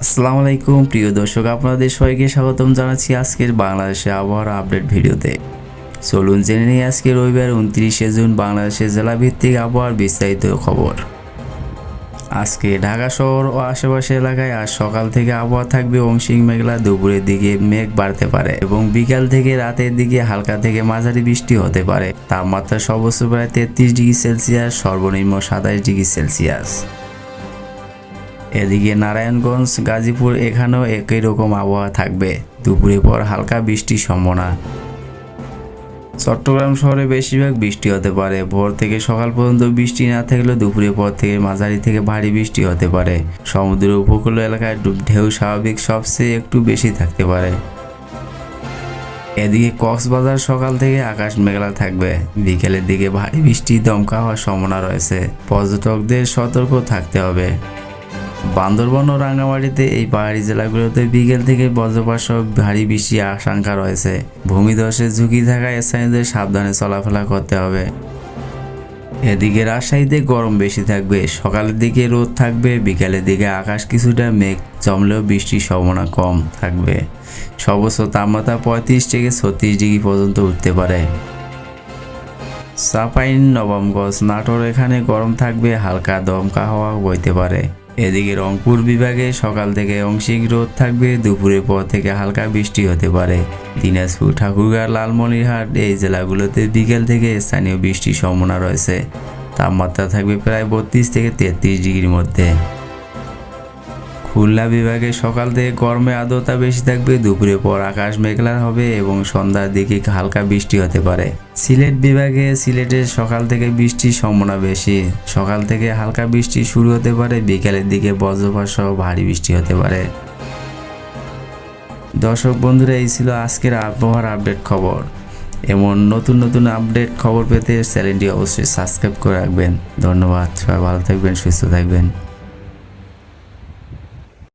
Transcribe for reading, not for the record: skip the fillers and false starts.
আসসালামু আলাইকুম প্রিয় দর্শক, আপনাদের সবাইকে স্বাগতম জানাচ্ছি আজকের বাংলাদেশে আবহাওয়ার আপডেট ভিডিওতে। চলুন জেনে নিই আজকে রবিবার 29শে জুন বাংলাদেশের জেলাভিত্তিক আবহাওয়ার বিস্তারিত খবর। আজকে ঢাকা শহর ও আশেপাশের এলাকায় আজ সকাল থেকে আবহাওয়া থাকবে আংশিক মেঘলা, দুপুরের দিকে মেঘ বাড়তে পারে এবং বিকাল থেকে রাতের দিকে হালকা থেকে মাঝারি বৃষ্টি হতে পারে। তাপমাত্রা সর্বোচ্চ প্রায় 33 ডিগ্রি সেলসিয়াস, সর্বনিম্ন 27 ডিগ্রি সেলসিয়াস। এদিকে নারায়ণগঞ্জ, গাজীপুর এখানেও একই রকম আবহাওয়া থাকবে, দুপুরের পর হালকা বৃষ্টির সম্ভাবনা। চট্টগ্রাম শহরে বেশিরভাগ বৃষ্টি হতে পারে, ভোর থেকে সকাল পর্যন্ত বৃষ্টি না থাকলেও দুপুরের পর থেকে মাঝারি থেকে ভারী বৃষ্টি হতে পারে। সমুদ্র উপকূল এলাকায় ঢেউ স্বাভাবিক সবচেয়ে একটু বেশি থাকতে পারে। এদিকে কক্সবাজার সকাল থেকে আকাশ মেঘলা থাকবে, বিকেলের দিকে ভারী বৃষ্টি দমকা হওয়ার সম্ভাবনা রয়েছে, পর্যটকদের সতর্ক থাকতে হবে। বান্দরবান ও রাঙ্গামাটিতে এই পাহাড়ি জেলাগুলোতে বিকেল থেকে বজ্রপাত সহ ভারী বৃষ্টির আশঙ্কা রয়েছে। ভূমিধসের ঝুঁকি থাকায় স্থানীয়দের সাবধানে চলাফেরা করতে হবে। এদিকে রাজশাহীতে গরম বেশি থাকবে, সকালের দিকে রোদ থাকবে, বিকালের দিকে আকাশ কিছুটা মেঘ জমলেও বৃষ্টির সম্ভাবনা কম থাকবে। সর্বোচ্চ তাপমাত্রা 35 থেকে 36 ডিগ্রি পর্যন্ত উঠতে পারে। চাঁপাইনবাবগঞ্জ, নাটোর এখানে গরম থাকবে, হালকা দমকা হাওয়া বইতে পারে। এদিকে রংপুর বিভাগে সকাল থেকে আংশিক রোদ থাকবে, দুপুরের পর থেকে হালকা বৃষ্টি হতে পারে। দিনাজপুর, ঠাকুরগাঁও, লালমনিরহাট এই জেলাগুলোতে বিকেল থেকে স্থানীয় বৃষ্টির সম্ভাবনা রয়েছে। তাপমাত্রা থাকবে প্রায় 32 থেকে 33 ডিগ্রির মধ্যে। খুলনা বিভাগে সকাল থেকে গরমে আর্দ্রতা বেশি থাকবে, দুপুরের পর আকাশ মেঘলা হবে এবং সন্ধ্যার দিকে হালকা বৃষ্টি হতে পারে। সিলেট বিভাগে সিলেটের সকাল থেকে বৃষ্টির সম্ভাবনা বেশি, সকাল থেকে হালকা বৃষ্টি শুরু হতে পারে, বিকালের দিকে বজ্রপাত সহ ভারী বৃষ্টি হতে পারে। দর্শক বন্ধুরা, এই ছিল আজকের আবহাওয়ার আপডেট খবর। এমন নতুন নতুন আপডেট খবর পেতে চ্যানেলটি অবশ্যই সাবস্ক্রাইব করে রাখবেন। ধন্যবাদ, সবাই ভালো থাকবেন, সুস্থ থাকবেন।